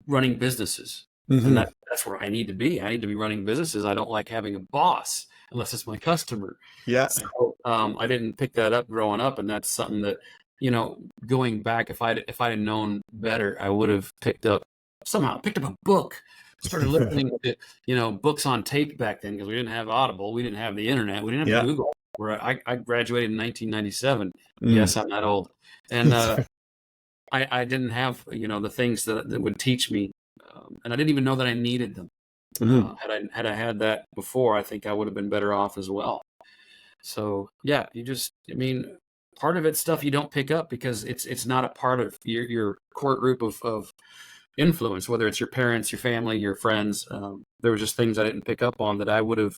running businesses, and Mhm. that's where I need to be. I need to be running businesses. I don't like having a boss unless it's my customer. Yeah. So I didn't pick that up growing up, and that's something that going back, if I'd known better, I would have picked up a book, started listening to books on tape back then because we didn't have Audible, we didn't have the internet, we didn't have Yeah. Google. Where I graduated in 1997. Mm. Yes, I'm that old, and I didn't have the things that would teach me, and I didn't even know that I needed them. Mhm. Had I had that before, I think I would have been better off as well. So yeah, I mean, part of it's stuff you don't pick up because it's not a part of your core group of influence, whether it's your parents, your family, your friends. There were just things I didn't pick up on that I would have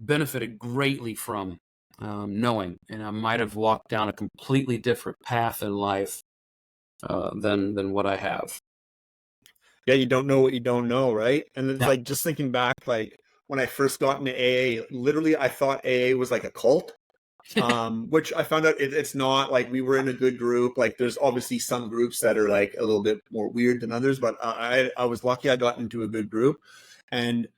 benefited greatly from knowing, and I might have walked down a completely different path in life than what I have. Yeah, you don't know what you don't know, right? And it's Yeah. like just thinking back, like when I first got into AA, literally I thought AA was like a cult. Which I found out it's not. Like we were in a good group. Like there's obviously some groups that are like a little bit more weird than others, but I was lucky I got into a good group, and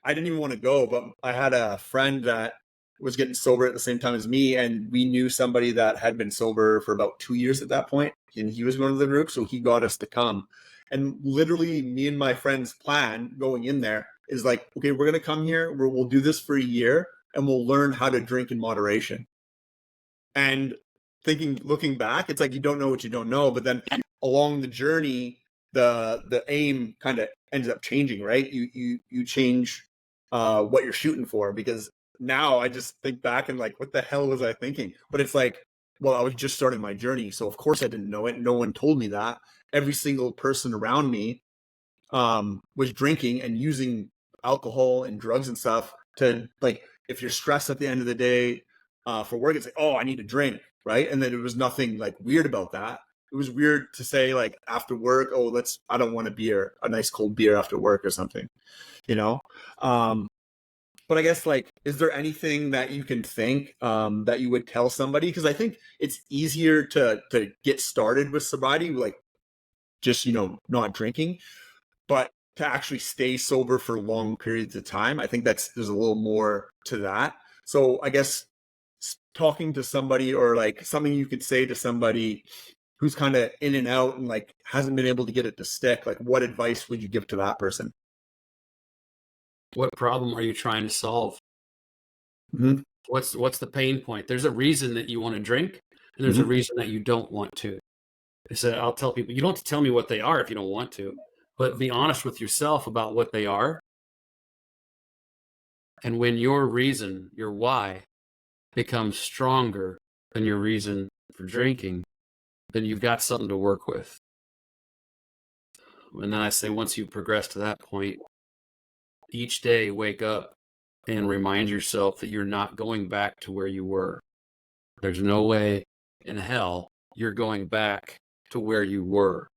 I didn't even want to go, but I had a friend that was getting sober at the same time as me, and we knew somebody that had been sober for about 2 years at that point, and he was going to the group, so he got us to come. And literally, me and my friend's plan going in there is like, okay, we're gonna come here, we'll do this for a year, and we'll learn how to drink in moderation. And looking back, it's like you don't know what you don't know, but then along the journey, the aim kind of ends up changing, right? You change what you're shooting for, because now I just think back and like, what the hell was I thinking? But it's like, well, I was just starting my journey, so of course I didn't know it. No one told me that. Every single person around me was drinking and using alcohol and drugs and stuff to, like, if you're stressed at the end of the day for work, it's like, oh, I need to drink, right? And then it was nothing like weird about that. It was weird to say like after work, oh, I don't want a nice cold beer after work or something, you know? Um, but I guess like, is there anything that you can think that you would tell somebody? Because I think it's easier to get started with sobriety, like just not drinking, but to actually stay sober for long periods of time, I think there's a little more to that. So I guess talking to somebody, or like something you could say to somebody who's kind of in and out and like hasn't been able to get it to stick, like what advice would you give to that person? What problem are you trying to solve? Mm-hmm. What's the pain point? There's a reason that you want to drink, and there's a Mm-hmm. reason that you don't want to. So I'll tell people, you don't have to tell me what they are if you don't want to, but be honest with yourself about what they are. And when your reason, your why, becomes stronger than your reason for drinking, then you've got something to work with. And then I say, once you progress to that point, each day wake up and remind yourself that you're not going back to where you were. There's no way in hell you're going back to where you were.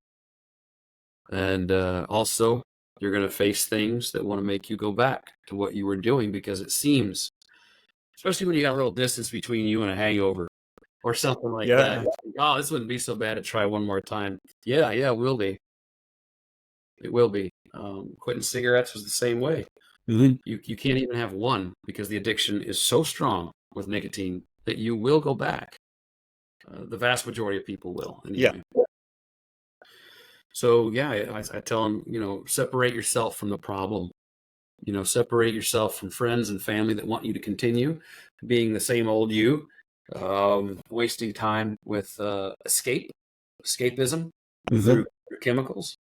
And also, you're going to face things that want to make you go back to what you were doing because it seems especially when you got a little distance between you and a hangover or something like that. Yeah. You think, oh, this wouldn't be so bad to try one more time. Yeah, it will be. It will be. Quitting cigarettes was the same way. Mhm. You can't even have one because the addiction is so strong with nicotine that you will go back. The vast majority of people will, Yeah. anyway. So yeah, I tell them, separate yourself from the problem. Separate yourself from friends and family that want you to continue being the same old you, wasting time with escapism Mhm. through chemicals,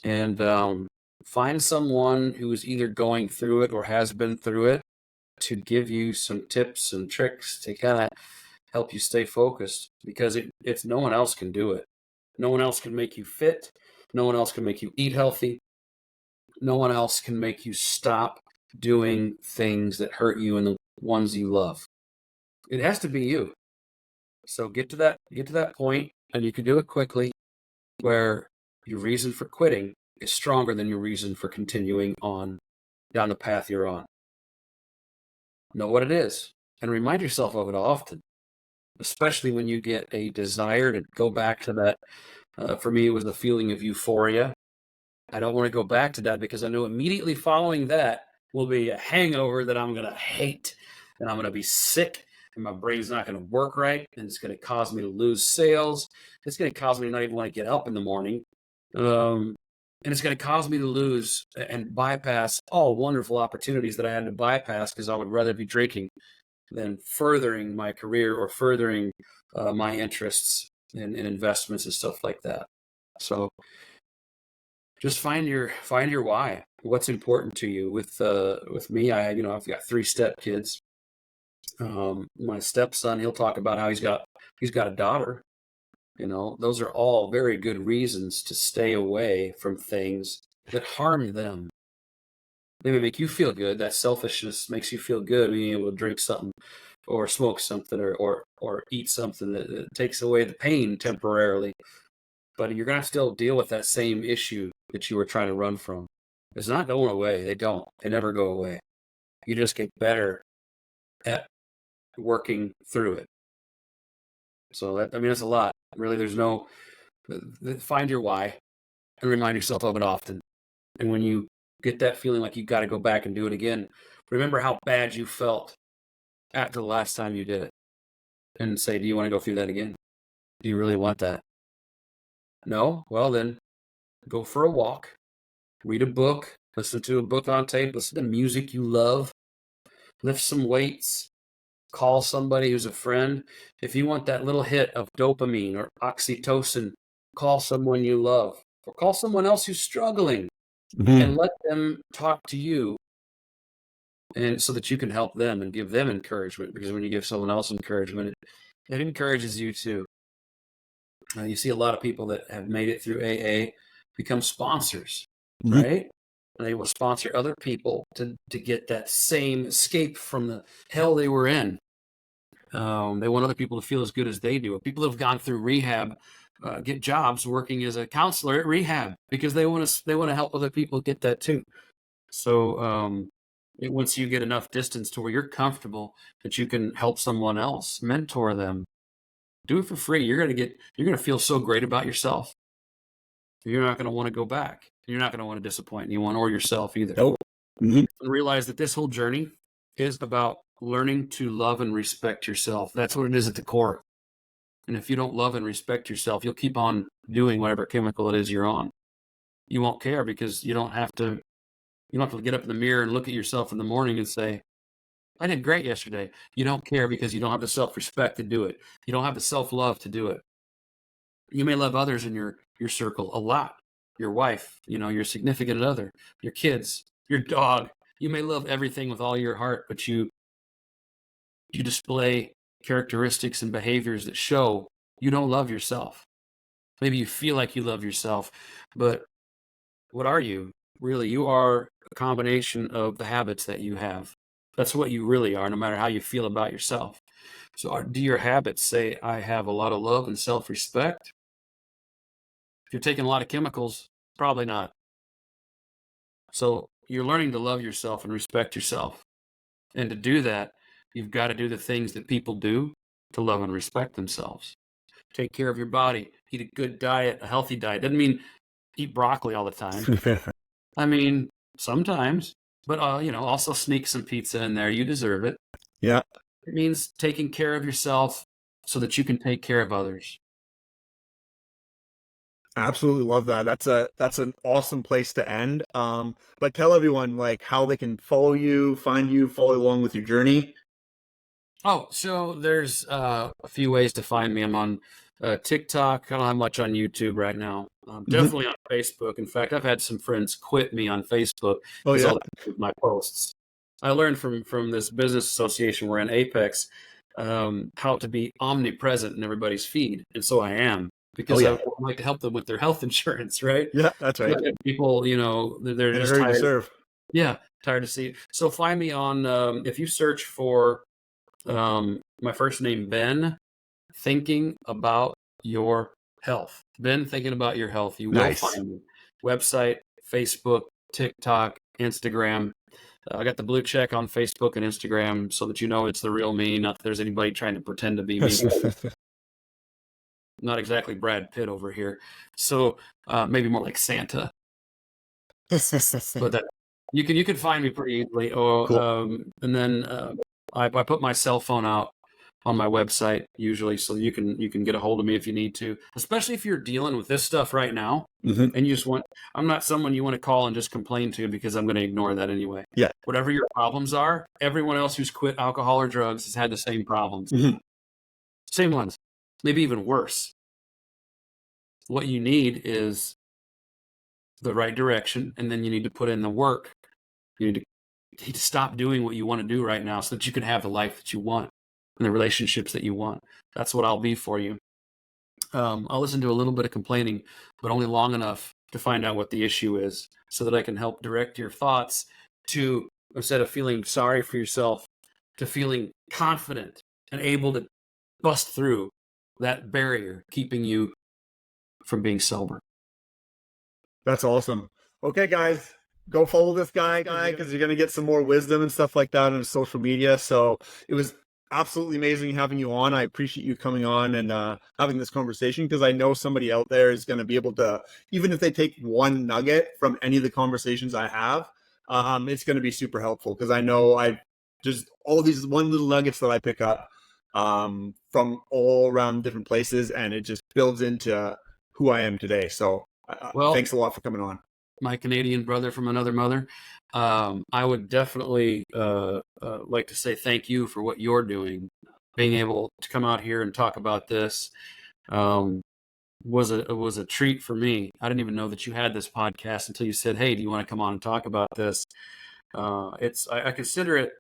and find someone who is either going through it or has been through it to give you some tips and tricks to kind of help you stay focused, because it's no one else can do it. No one else can make you fit. No one else can make you eat healthy. No one else can make you stop doing things that hurt you and the ones you love. It has to be you. So get to that point, and you can do it quickly, where your reason for quitting is stronger than your reason for continuing on down the path you're on. Know what it is and remind yourself of it often, especially when you get a desire to go back to that. For me, it was the feeling of euphoria. I don't want to go back to that because I know immediately following that will be a hangover that I'm going to hate, and I'm going to be sick, and my brain's not going to work right, and it's going to cause me to lose sales. It's going to cause me to not even want to get up in the morning. And it's going to cause me to lose and bypass all wonderful opportunities that I had to bypass because I would rather be drinking than furthering my career or furthering my interests in investments and stuff like that. So just find your why. What's important to you? With me, I've got 3 step kids. My stepson, he'll talk about how he's got a daughter. Those are all very good reasons to stay away from things that harm them. They may make you feel good. That selfishness makes you feel good being able to drink something or smoke something or eat something that takes away the pain temporarily. But you're going to still deal with that same issue that you were trying to run from. It's not going away. They don't. They never go away. You just get better at working through it. So that's a lot. Really, there's no, find your why and remind yourself of it often. And when you get that feeling like you got to go back and do it again, remember how bad you felt after the last time you did it and say, do you want to go through that again? Do you really want that? No? Well, then go for a walk, read a book, listen to a book on tape, listen to music you love, lift some weights, call somebody who's a friend. If you want that little hit of dopamine or oxytocin, call someone you love or call someone else who's struggling Mhm. and let them talk to you, and so that you can help them and give them encouragement, because when you give someone else encouragement, it encourages you too. You see a lot of people that have made it through AA become sponsors, Mhm. right? And they will sponsor other people to get that same escape from the hell they were in. They want other people to feel as good as they do. People that have gone through rehab get jobs working as a counselor at rehab because they want to help other people get that too. So once you get enough distance to where you're comfortable that you can help someone else, mentor them, do it for free. You're gonna feel so great about yourself. You're not gonna want to go back. You're not gonna want to disappoint anyone or yourself either. Nope. Mhm. And realize that this whole journey is about learning to love and respect yourself. That's what it is at the core. And if you don't love and respect yourself, you'll keep on doing whatever chemical it is you're on. You won't care because you don't have to get up in the mirror and look at yourself in the morning and say, I did great yesterday. You don't care because you don't have the self-respect to do it. You don't have the self-love to do it. You may love others in your circle a lot. Your wife, your significant other, your kids, your dog. You may love everything with all your heart, but you display characteristics and behaviors that show you don't love yourself. Maybe you feel like you love yourself, but what are you? Really, you are a combination of the habits that you have. That's what you really are, no matter how you feel about yourself. So, do your habits say, I have a lot of love and self respect? If you're taking a lot of chemicals, probably not. So, you're learning to love yourself and respect yourself. And to do that, you've got to do the things that people do to love and respect themselves. Take care of your body, eat a good diet, a healthy diet. Doesn't mean eat broccoli all the time. I mean, sometimes, but also sneak some pizza in there. You deserve it. Yeah, It means taking care of yourself so that you can take care of others. absolutely love that. That's an awesome place to end. But tell everyone like how they can follow you, find you, follow along with your journey. Oh, so there's a few ways to find me. I'm on TikTok. I don't have much on YouTube right now. I'm Hmm. definitely on Facebook. In fact, I've had some friends quit me on Facebook Oh because yeah. all they do is my posts. I learned from this business association we're in, Apex, how to be omnipresent in everybody's feed, and so I am Oh because I yeah. would like to help them with their health insurance, right? Yeah, that's right. People, they're In a just hurry to tired. serve. Yeah, tired to see. So find me on if you search for my first name, Ben, thinking about your health. Ben, thinking about your health. You will Nice. find me. Website, Facebook, TikTok, Instagram. I got the blue check on Facebook and Instagram so that you know it's the real me, not that there's anybody trying to pretend to be me. Not exactly Brad Pitt over here. So maybe more like Santa. But that you can find me pretty easily. Or Cool. and then I put my cell phone out on my website usually, so you can get a hold of me if you need to, especially if you're dealing with this stuff right now, Hmm. and you just want. I'm not someone you want to call and just complain to because I'm going to ignore that anyway. Yeah. Whatever your problems are, everyone else who's quit alcohol or drugs has had the same problems, Hmm. same ones, maybe even worse. What you need is the right direction, and then you need to put in the work. You need to stop doing what you want to do right now so that you can have the life that you want and the relationships that you want. That's what I'll be for you. I'll listen to a little bit of complaining, but only long enough to find out what the issue is so that I can help direct your thoughts to, instead of feeling sorry for yourself, to feeling confident and able to bust through that barrier keeping you from being sober. That's awesome. Okay, guys, go follow this guy because you're gonna get some more wisdom and stuff like that on his social media. So it was absolutely amazing having you on. I appreciate you coming on and having this conversation because I know somebody out there is going to be able to, even if they take one nugget from any of the conversations I have, it's going to be super helpful because I know I just all these one little nuggets that I pick up from all around different places, and it just builds into who I am today. So Well, thanks a lot for coming on. my Canadian brother from another mother, I would definitely like to say thank you for what you're doing. Being able to come out here and talk about this um, was a treat for me. I didn't even know that you had this podcast until you said, "Hey, do you want to come on and talk about this?" I consider it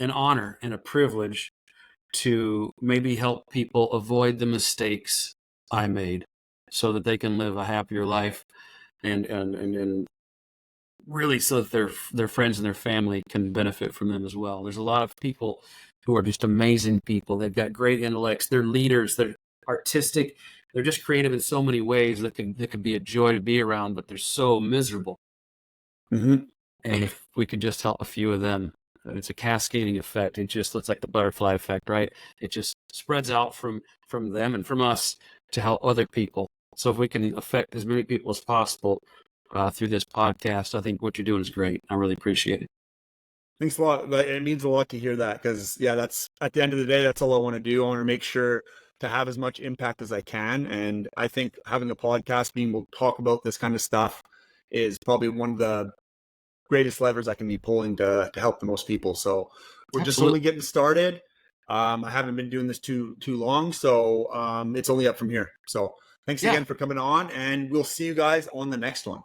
an honor and a privilege to maybe help people avoid the mistakes I made, so that they can live a happier life and really so that their friends and their family can benefit from them as well. There's a lot of people who are just amazing people. They've got great intellects. They're leaders. They're artistic. They're just creative in so many ways that can be a joy to be around, but they're so miserable. Mm-hmm. And if we could just help a few of them, it's a cascading effect. It just looks like the butterfly effect, right? It just spreads out from them and from us to help other people. So if we can affect as many people as possible through this podcast, I think what you're doing is great. I really appreciate it. Thanks a lot. It means a lot to hear that because, yeah, that's at the end of the day, that's all I want to do. I want to make sure to have as much impact as I can. And I think having a podcast, being able to talk about this kind of stuff, is probably one of the greatest levers I can be pulling to help the most people. So we're just Absolutely. only getting started. I haven't been doing this too long, so it's only up from here. So thanks Yeah. again for coming on, and we'll see you guys on the next one.